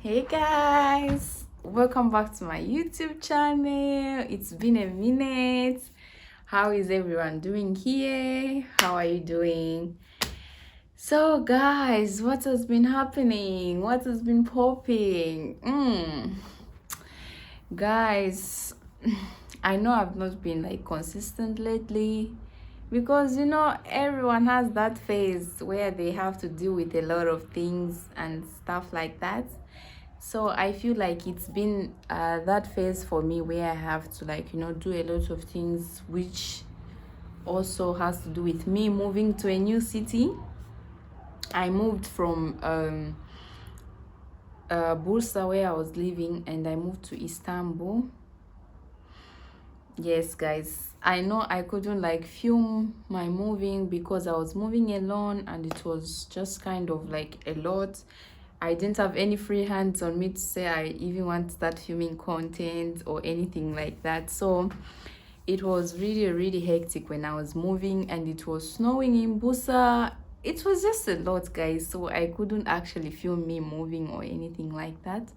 Hey guys, welcome back to my YouTube channel. It's been a minute. How is everyone doing here? How are you doing? So guys, what has been happening? What has been popping? Guys, I know I've not been like consistent lately because everyone has that phase where they have to deal with a lot of things and stuff like that. So I feel like it's been that phase for me where I have to do a lot of things, which also has to do with me moving to a new city. I moved from Bursa, where I was living, and I moved to Istanbul. Yes guys, I know I couldn't like film my moving because I was moving alone and it was just kind of like a lot. I didn't have any free hands on me to say I even want to start filming content or anything like that. So it was really hectic when I was moving, and it was snowing in Bursa. It was just a lot guys, so I couldn't actually film me moving or anything like that.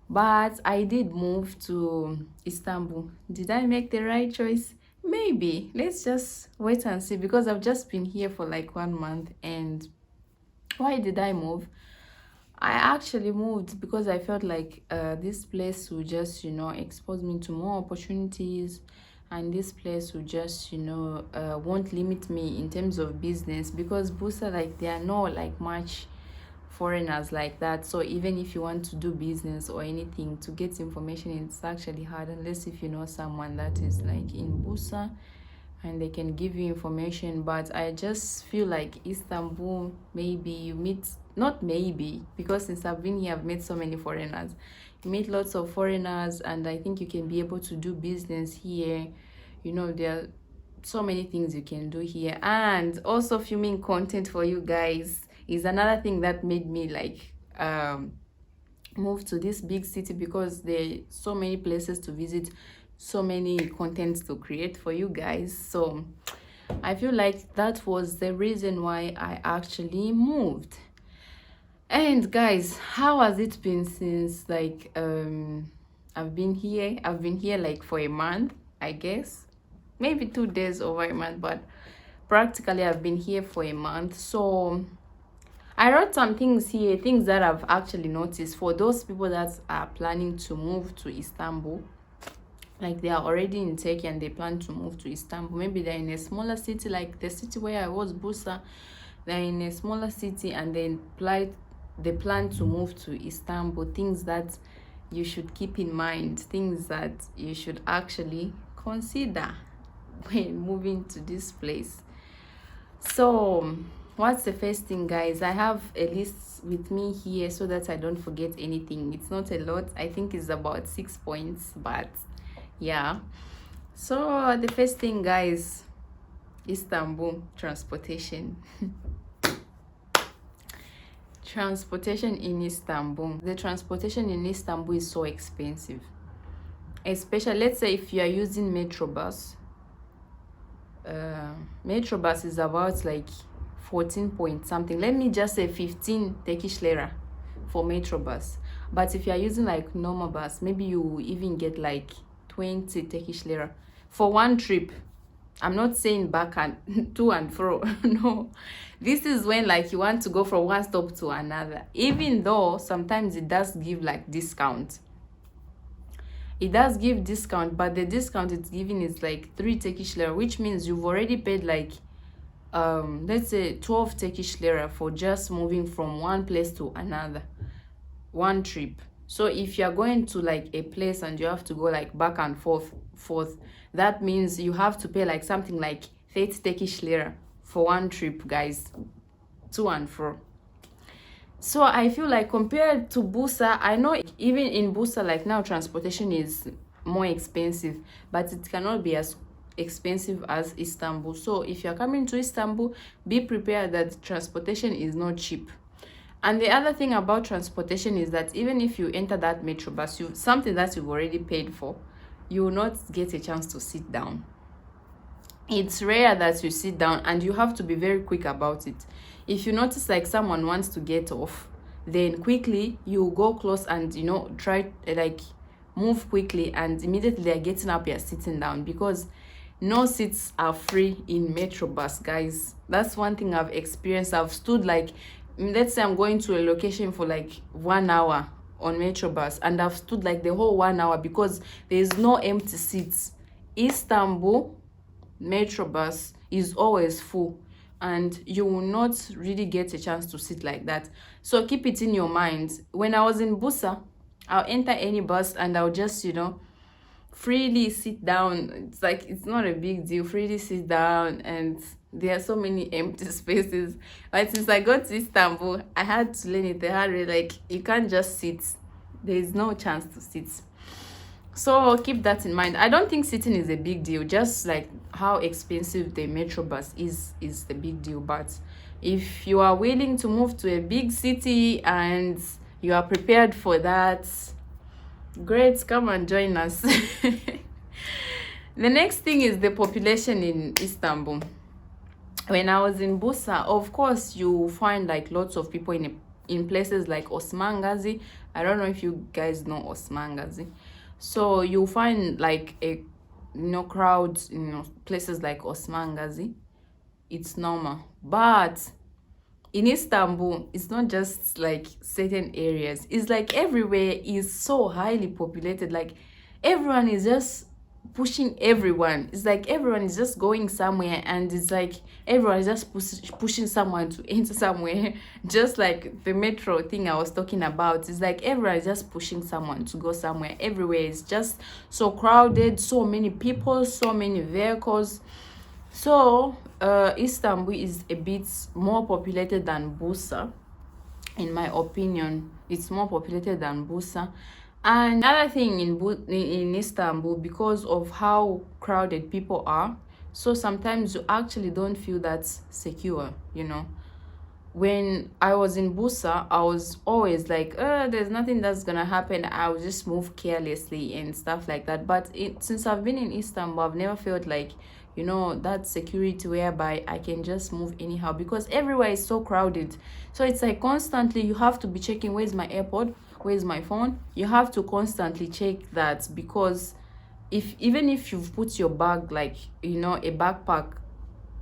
But I did move to Istanbul. Did I make the right choice? Maybe. Let's just wait and see, because I've just been here for like 1 month. And why did I move? I actually moved because I felt like this place would just expose me to more opportunities, and this place would just won't limit me in terms of business, because Bursa, like, there are no like much foreigners like that. So even if you want to do business or anything, to get information, it's actually hard, unless if you know someone that is like in Bursa and they can give you information. But I just feel like Istanbul, maybe you meet, not maybe, because since I've been here I've met so many foreigners. You meet lots of foreigners, and I think you can be able to do business here. There are so many things you can do here, and also filming content for you guys is another thing that made me like move to this big city, because there are so many places to visit, so many contents to create for you guys. So I feel like that was the reason why I actually moved. And guys, how has it been since like I've been here like for a month, I guess, maybe 2 days over a month, but practically I've been here for a month. So I wrote some things here, things that I've actually noticed for those people that are planning to move to Istanbul. Like, they are already in Turkey and they plan to move to Istanbul. Maybe they're in a smaller city, like the city where I was, Bursa. They're in a smaller city and they plan to move to Istanbul. Things that you should keep in mind, things that you should actually consider when moving to this place. So what's the first thing, guys? I have a list with me here so that I don't forget anything. It's not a lot, I think it's about 6 points, but yeah. So the first thing, guys, Istanbul transportation. Transportation in Istanbul. The transportation in Istanbul is so expensive, especially, let's say, if you are using metro bus. Metro bus is about like 14 point something, let me just say 15 Turkish lira for metro bus. But if you are using like normal bus, maybe you even get like 20 Turkish lira for one trip. I'm not saying back and to and fro. No, this is when like you want to go from one stop to another, even though sometimes it does give like discount. It does give discount, but the discount it's giving is like 3 Turkish lira, which means you've already paid like let's say 12 Turkish lira for just moving from one place to another, one trip. So if you're going to like a place and you have to go like back and forth, that means you have to pay like something like 30 Turkish lira for one trip, guys, to and fro. So I feel like compared to Bursa, I know even in Bursa, like now, transportation is more expensive, but it cannot be as expensive as Istanbul. So if you're coming to Istanbul, be prepared that transportation is not cheap. And the other thing about transportation is that even if you enter that metro bus, something that you've already paid for, you will not get a chance to sit down. It's rare that you sit down, and you have to be very quick about it. If you notice like someone wants to get off, then quickly you go close and try like move quickly, and immediately they're getting up, you're sitting down, because no seats are free in metro bus, guys. That's one thing I've experienced. I've stood like, let's say I'm going to a location for like 1 hour on metro bus, and I've stood like the whole 1 hour because there's no empty seats. Istanbul metro bus is always full, and you will not really get a chance to sit like that. So keep it in your mind. When I was in Bursa, I'll enter any bus and I'll just freely sit down. It's like, it's not a big deal, freely sit down, and there are so many empty spaces. But since I got to Istanbul, I had to learn it the hard way. Like, you can't just sit, there's no chance to sit. So keep that in mind. I don't think sitting is a big deal, just like how expensive the metro bus is the big deal. But if you are willing to move to a big city and you are prepared for that, great, come and join us. The next thing is the population in Istanbul. When I was in Bursa, of course, you find like lots of people in places like Osman Gazi. I don't know if you guys know Osman Gazi. So you'll find like a crowds, places like Osman Gazi. It's normal. But in Istanbul, it's not just like certain areas. It's like everywhere is so highly populated. Like, everyone is just pushing everyone. It's like everyone is just going somewhere, and it's like everyone is just pushing someone to enter somewhere. Just like the metro thing I was talking about. It's like everyone is just pushing someone to go somewhere. Everywhere is just so crowded, so many people, so many vehicles. So Istanbul is a bit more populated than Bursa. In my opinion, it's more populated than Bursa. And another thing in Istanbul, because of how crowded people are, so sometimes you actually don't feel that secure. When I was in Bursa, I was always like, there's nothing that's gonna happen, I'll just move carelessly and stuff like that. But since I've been in Istanbul, I've never felt like that security whereby I can just move anyhow, because everywhere is so crowded. So it's like constantly you have to be checking, where's my AirPod, where's my phone. You have to constantly check that, because even if you've put your bag, like a backpack,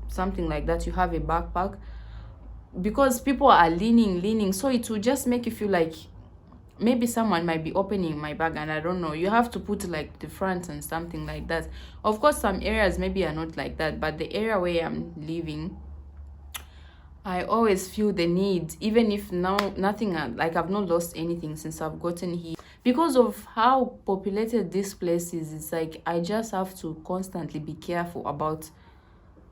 something like that, you have a backpack, because people are leaning, so it will just make you feel like maybe someone might be opening my bag, and I don't know. You have to put like the front and something like that. Of course, some areas maybe are not like that, but the area where I'm living, I always feel the need, even if now nothing, like I've not lost anything since I've gotten here. Because of how populated this place is, it's like I just have to constantly be careful about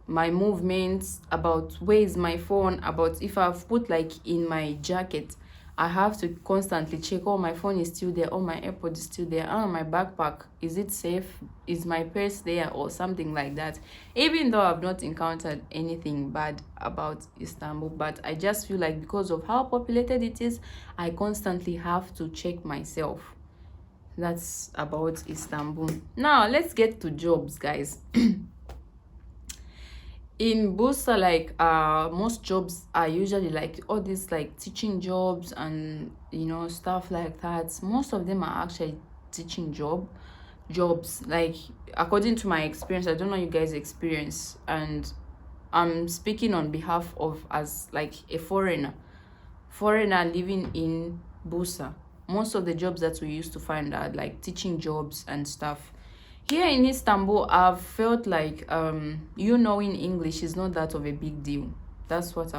my movements, about where is my phone, about if I've put like in my jacket, I have to constantly check, oh, my phone is still there, oh, my AirPod is still there, oh, my backpack, is it safe, is my purse there, or something like that. Even though I've not encountered anything bad about Istanbul, but I just feel like because of how populated it is, I constantly have to check myself. That's about Istanbul. Now let's get to jobs, guys. In Bursa, like most jobs are usually like all these like teaching jobs and stuff like that. Most of them are actually teaching jobs, like according to my experience. I don't know you guys' experience, and I'm speaking on behalf of as like a foreigner living in Bursa. Most of the jobs that we used to find are like teaching jobs and stuff. Here in Istanbul, I've felt like knowing English is not that of a big deal. That's what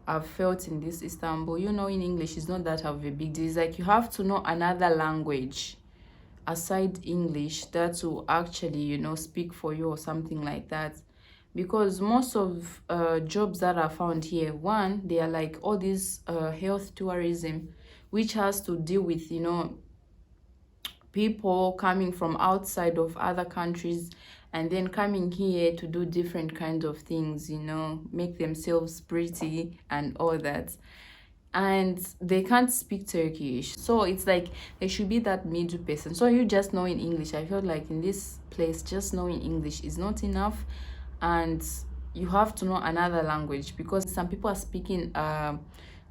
I've felt in this Istanbul. Knowing English is not that of a big deal. It's like you have to know another language aside English that will actually speak for you or something like that. Because most of jobs that are found here, one, they are like all this health tourism, which has to deal with people coming from outside of other countries and then coming here to do different kinds of things, make themselves pretty and all that. And they can't speak Turkish. So it's like there should be that middle person. So you just knowing English, I feel like in this place, just knowing English is not enough. And you have to know another language, because some people are speaking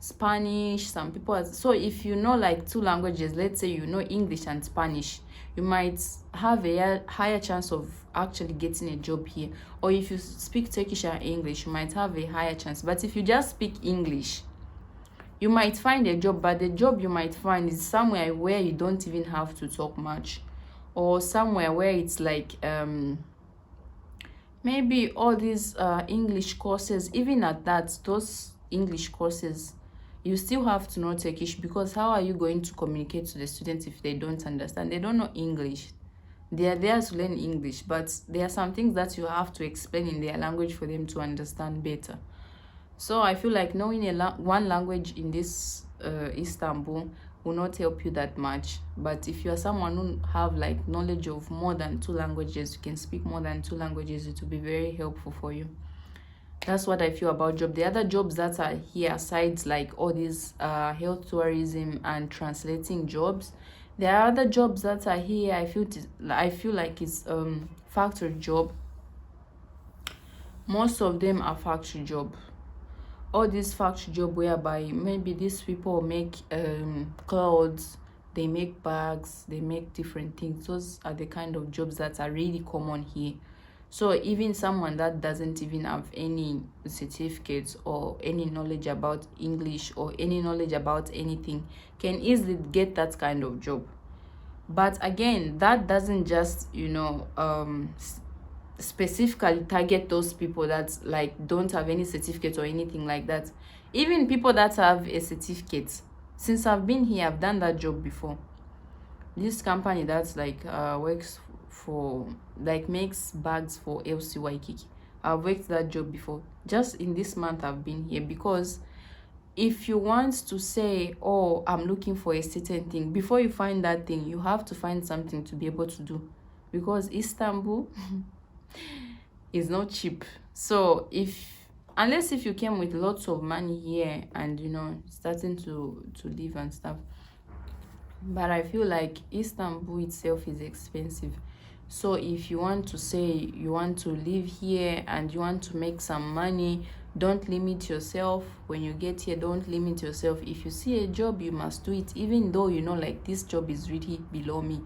Spanish. Some people so if you know like two languages, let's say you know English and Spanish, you might have a higher chance of actually getting a job here. Or if you speak Turkish and English, you might have a higher chance. But if you just speak English, you might find a job, but the job you might find is somewhere where you don't even have to talk much, or somewhere where it's like maybe all these English courses. Even at that, those English courses, you still have to know Turkish, because how are you going to communicate to the students if they don't understand? They don't know English. They are there to learn English, but there are some things that you have to explain in their language for them to understand better. So I feel like knowing one language in this Istanbul will not help you that much. But if you are someone who have like knowledge of more than two languages, you can speak more than two languages, it will be very helpful for you. That's what I feel about job. The other jobs that are here, aside like all these health tourism and translating jobs, there are other jobs that are here. I feel like it's factory job. Most of them are factory job. All these factory job whereby maybe these people make clothes, they make bags, they make different things. Those are the kind of jobs that are really common here. So even someone that doesn't even have any certificates or any knowledge about English or any knowledge about anything can easily get that kind of job. But again, that doesn't just specifically target those people that like don't have any certificate or anything like that. Even people that have a certificate, since I've been here, I've done that job before. This company that's like works for like makes bags for LC Waikiki, I've worked that job before. Just in this month I've been here, because if you want to say, oh, I'm looking for a certain thing, before you find that thing, you have to find something to be able to do, because Istanbul is not cheap. So unless if you came with lots of money here and starting to live and stuff, but I feel like Istanbul itself is expensive. So if you want to say you want to live here and you want to make some money, don't limit yourself. When you get here, don't limit yourself. If you see a job, you must do it, even though like this job is really below me,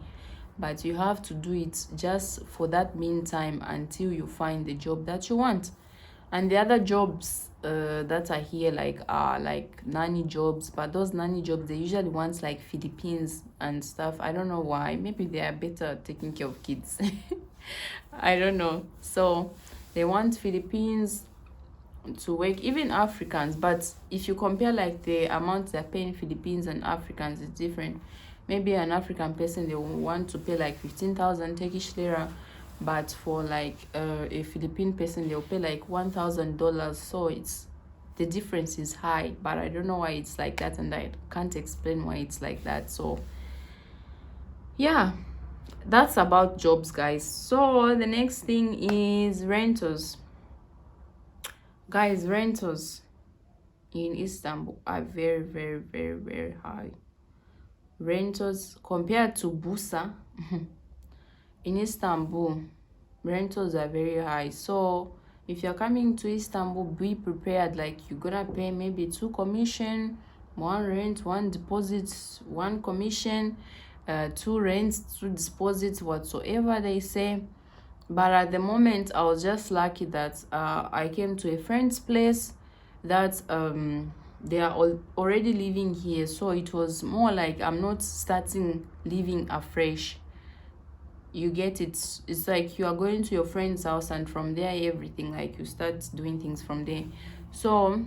but you have to do it just for that meantime until you find the job that you want. And the other jobs that are here are like nanny jobs, but those nanny jobs, they usually want like Philippines and stuff. I don't know why. Maybe they are better at taking care of kids. I don't know. So they want Philippines to work, even Africans. But if you compare like the amount they're paying Philippines and Africans, it's different. Maybe an African person, they will want to pay like 15,000 Turkish lira, but for like a Philippine person, they'll pay like $1,000. So the difference is high, but I don't know why it's like that, and I can't explain why it's like that. So yeah, that's about jobs, guys. So the next thing is rentals. Guys, rentals in Istanbul are very, very, very, very high. Rentals compared to Bursa in Istanbul, rentals are very high. So if you're coming to Istanbul, be prepared. Like, you're gonna pay maybe 2 commission, 1 rent, 1 deposit, 1 commission, 2 rents, 2 deposits, whatsoever they say. But at the moment, I was just lucky that I came to a friend's place that they are already living here. So it was more like I'm not starting living afresh. You get it? It's like you are going to your friend's house, and from there everything, like, you start doing things from there. So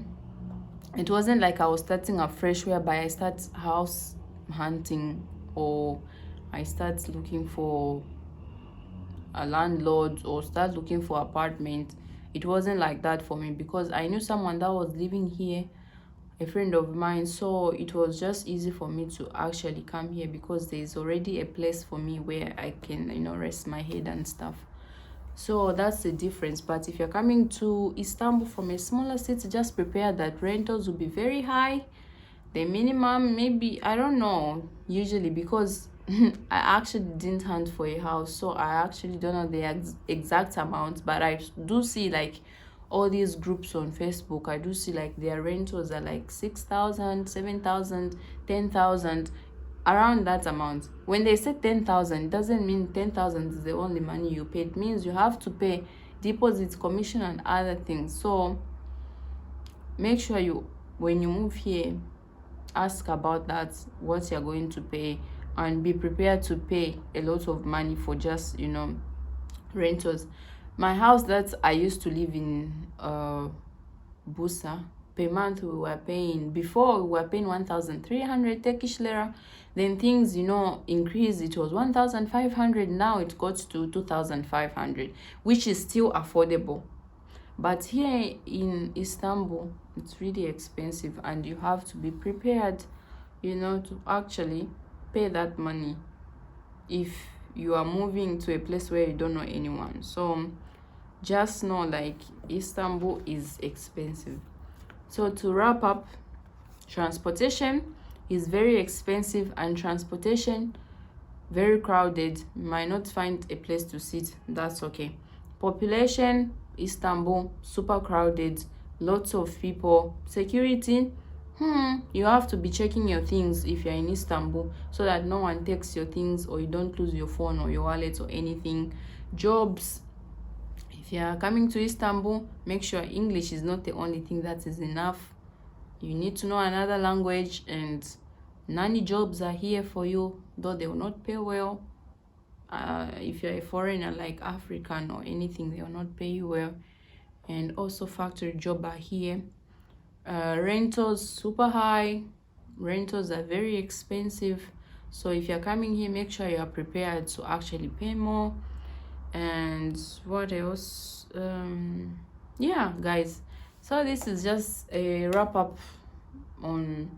it wasn't like I was starting afresh, whereby I start house hunting or I start looking for a landlord or start looking for apartment. It wasn't like that for me, because I knew someone that was living here, a friend of mine. So it was just easy for me to actually come here, because there's already a place for me where I can rest my head and stuff. So that's the difference. But if you're coming to Istanbul from a smaller city, just prepare that rentals will be very high. The minimum, maybe, I don't know, usually, because I actually didn't hunt for a house, so I actually don't know the exact amount, but I do see like all these groups on Facebook, I do see like their rentals are like 6,000, 7,000, 10,000, around that amount. When they say 10,000, it doesn't mean 10,000 is the only money you pay. It means you have to pay deposits, commission, and other things. So make sure you, when you move here, ask about that, what you're going to pay, and be prepared to pay a lot of money for just, you know, rentals. My house that I used to live in, Bursa, per month we were paying, before we were paying 1,300 Turkish lira. Then things, you know, increased. It was 1,500. Now it got to 2,500, which is still affordable. But here in Istanbul, it's really expensive, and you have to be prepared, you know, to actually pay that money if you are moving to a place where you don't know anyone. So just know, like, Istanbul is expensive. So to wrap up, transportation is very expensive, and transportation very crowded. You might not find a place to sit. That's okay. Population, Istanbul, super crowded, lots of people. Security, you have to be checking your things if you're in Istanbul, so that no one takes your things, or you don't lose your phone or your wallet or anything. Jobs, if you are coming to Istanbul, make sure English is not the only thing that is enough. You need to know another language, and nanny jobs are here for you, though they will not pay well. If you're a foreigner like African or anything, they will not pay you well. And also factory job are here. Rentals super high. Rentals are very expensive. So if you're coming here, make sure you are prepared to actually pay more. And what else? Yeah, guys, so this is just a wrap up on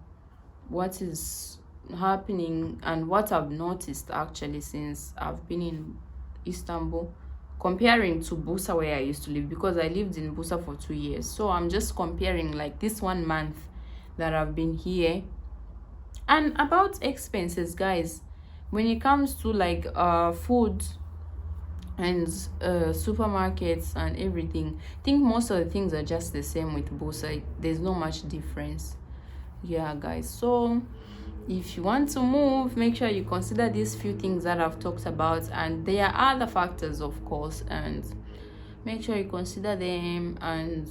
what is happening and what I've noticed actually since I've been in Istanbul, comparing to Bursa where I used to live, because I lived in Bursa for 2 years. So I'm just comparing like this 1 month that I've been here. And about expenses, guys, when it comes to like food and supermarkets and everything, I think most of the things are just the same with Bursa. There's not much difference. Yeah, guys, so if you want to move, make sure you consider these few things that I've talked about, and there are other factors, of course, and make sure you consider them and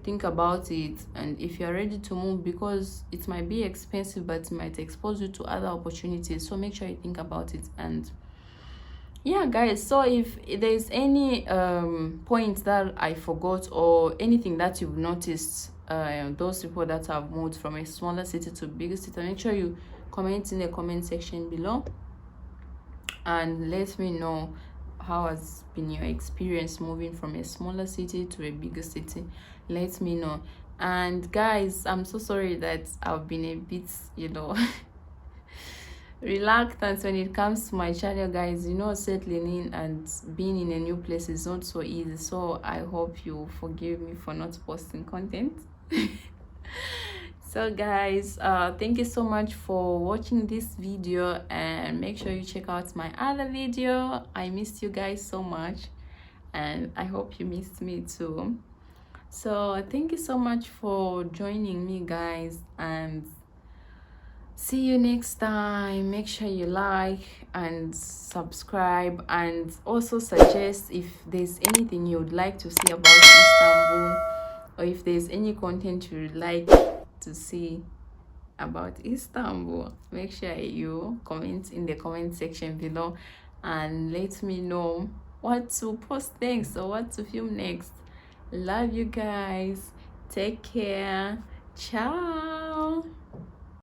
think about it. And if you're ready to move, because it might be expensive, but it might expose you to other opportunities, so make sure you think about it. And yeah, guys, so if there's any points that I forgot, or anything that you've noticed, those people that have moved from a smaller city to a bigger city, make sure you comment in the comment section below and let me know how has been your experience moving from a smaller city to a bigger city. Let me know. And guys, I'm so sorry that I've been a bit, you know, reluctant when it comes to my channel, guys. You know, settling in and being in a new place is not so easy, so I hope you forgive me for not posting content. So guys, thank you so much for watching this video, and make sure you check out my other video. I missed you guys so much, and I hope you missed me too. So thank you so much for joining me, guys, and see you next time. Make sure you like and subscribe, and also suggest if there's anything you would like to see about Istanbul, or if there's any content you would like to see about Istanbul. Make sure you comment in the comment section below and let me know what to post next or what to film next. Love you guys. Take care. Ciao.